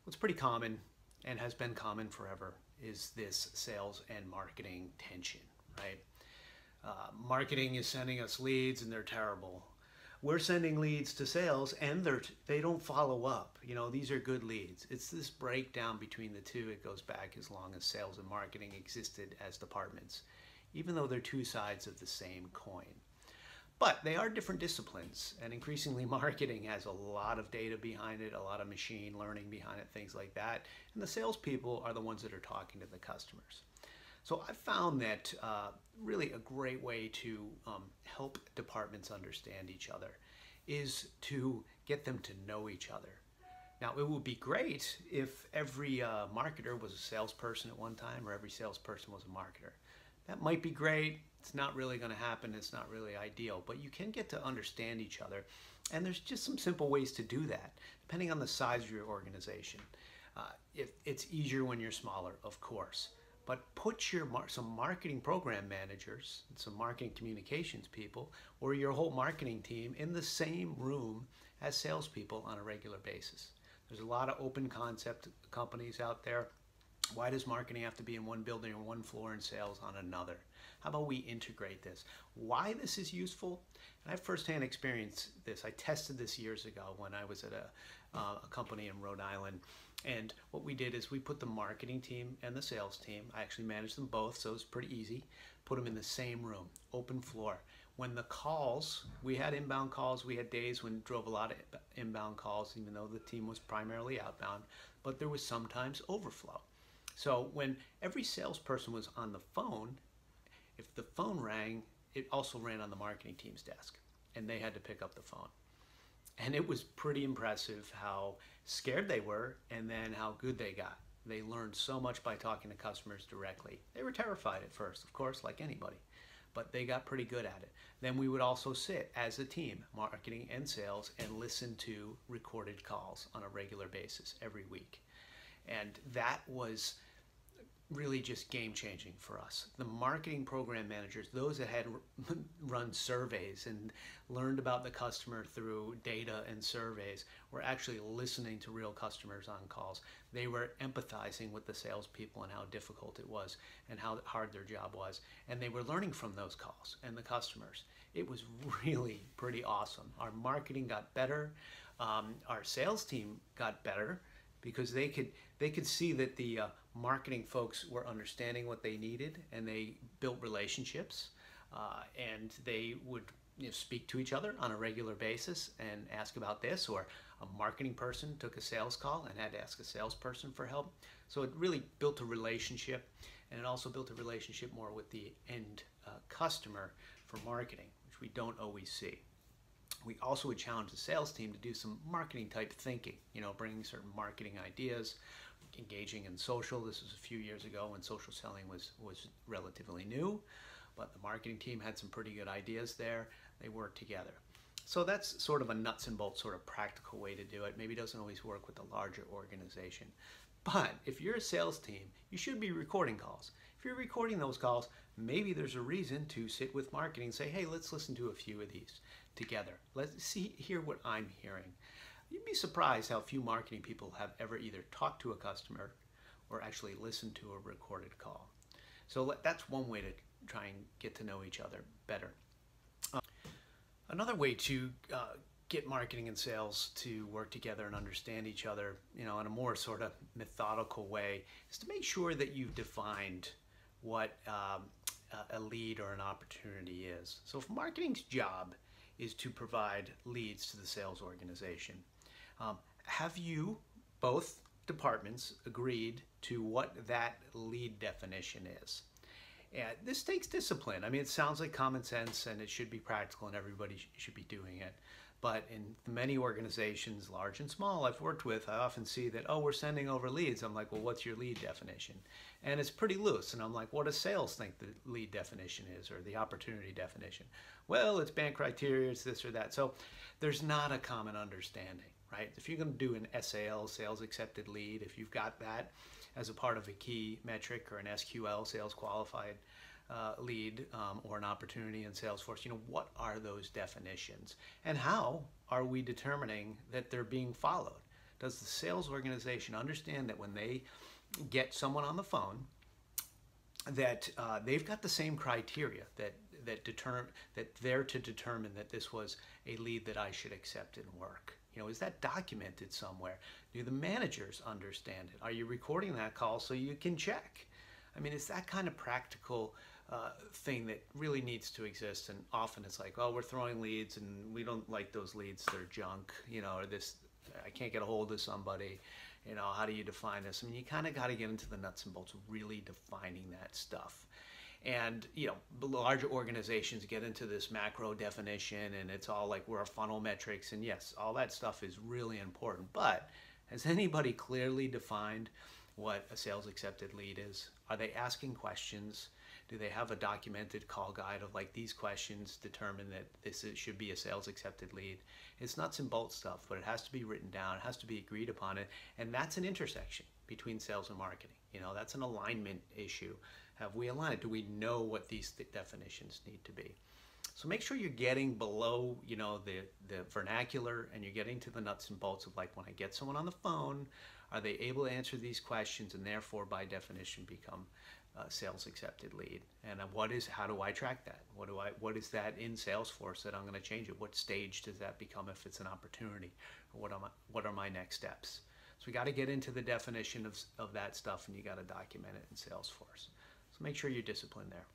What's pretty common and has been common forever is this sales and marketing tension, right? Marketing is sending us leads and they're terrible. We're sending leads to sales and they don't follow up. You know, these are good leads. It's this breakdown between the two. It goes back as long as sales and marketing existed as departments, even though they're two sides of the same coin. But they are different disciplines, and increasingly marketing has a lot of data behind it, a lot of machine learning behind it, things like that. And the salespeople are the ones that are talking to the customers. So I found that really a great way to help departments understand each other is to get them to know each other. Now, it would be great if every marketer was a salesperson at one time, or every salesperson was a marketer. That might be great. It's not really going to happen. It's not really ideal, but you can get to understand each other. And there's just some simple ways to do that, depending on the size of your organization. It's easier when you're smaller, of course, but put some marketing program managers, some marketing communications people, or your whole marketing team in the same room as salespeople on a regular basis. There's a lot of open concept companies out there. Why does marketing have to be in one building or one floor and sales on another? How about we integrate this? Why this is useful? And I have firsthand experience this. I tested this years ago when I was at a company in Rhode Island. And what we did is we put the marketing team and the sales team, I actually managed them both, so it's pretty easy, put them in the same room, open floor. When the calls, we had inbound calls, we had days when drove a lot of inbound calls, even though the team was primarily outbound, but there was sometimes overflow. So when every salesperson was on the phone, if the phone rang, it also ran on the marketing team's desk, and they had to pick up the phone. And it was pretty impressive how scared they were and then how good they got. They learned so much by talking to customers directly. They were terrified at first, of course, like anybody, but they got pretty good at it. Then we would also sit as a team, marketing and sales, and listen to recorded calls on a regular basis every week. And that was really just game-changing for us. The marketing program managers, those that had run surveys and learned about the customer through data and surveys, were actually listening to real customers on calls. They were empathizing with the salespeople and how difficult it was and how hard their job was. And they were learning from those calls and the customers. It was really pretty awesome. Our marketing got better. Our sales team got better, because they could see that the marketing folks were understanding what they needed, and they built relationships, and they would speak to each other on a regular basis and ask about this, or a marketing person took a sales call and had to ask a salesperson for help. So it really built a relationship, and it also built a relationship more with the end customer for marketing, which we don't always see. We also would challenge the sales team to do some marketing type thinking, bringing certain marketing ideas, engaging in social. This was a few years ago when social selling was relatively new, but the marketing team had some pretty good ideas there. They worked together. So that's sort of a nuts and bolts sort of practical way to do it. Maybe it doesn't always work with a larger organization. But if you're a sales team, you should be recording calls. If you're recording those calls, maybe there's a reason to sit with marketing and say, hey, let's listen to a few of these together. Let's hear what I'm hearing. You'd be surprised how few marketing people have ever either talked to a customer or actually listened to a recorded call. So that's one way to try and get to know each other better. Another way to get marketing and sales to work together and understand each other, in a more sort of methodical way, is to make sure that you've defined what a lead or an opportunity is. So if marketing's job is to provide leads to the sales organization, have you, both departments, agreed to what that lead definition is? And this takes discipline. I mean, it sounds like common sense and it should be practical and everybody should be doing it. But in many organizations, large and small, I've worked with, I often see that, oh, we're sending over leads. I'm like, well, what's your lead definition? And it's pretty loose. And I'm like, what does sales think the lead definition is, or the opportunity definition? Well, it's band criteria, it's this or that. So there's not a common understanding, right? If you're going to do an SAL, sales accepted lead, if you've got that as a part of a key metric, or an SQL, sales qualified lead, or an opportunity in Salesforce, what are those definitions? And how are we determining that they're being followed? Does the sales organization understand that when they get someone on the phone, that they've got the same criteria that they're to determine that this was a lead that I should accept and work? You know, is that documented somewhere? Do the managers understand it? Are you recording that call so you can check? I mean, it's that kind of practical thing that really needs to exist. And often it's like, oh, we're throwing leads and we don't like those leads, they're junk, you know, or this, I can't get a hold of somebody, you know, how do you define this? I mean, you kind of got to get into the nuts and bolts of really defining that stuff. And, you know, larger organizations get into this macro definition and it's all like we're a funnel metrics. And yes, all that stuff is really important. But has anybody clearly defined what a sales accepted lead is? Are they asking questions? Do they have a documented call guide of like these questions determine that should be a sales accepted lead? It's nuts and bolts stuff, but it has to be written down. It has to be agreed upon it. And that's an intersection between sales and marketing. You know, that's an alignment issue. Have we aligned? Do we know what these definitions need to be? So make sure you're getting below, you know, the vernacular, and you're getting to the nuts and bolts of like, when I get someone on the phone, are they able to answer these questions and therefore by definition become a sales accepted lead? And how do I track that? What is that in Salesforce that I'm going to change it? What stage does that become if it's an opportunity? Or what are my next steps? So we got to get into the definition of that stuff, and you got to document it in Salesforce. So make sure you're disciplined there.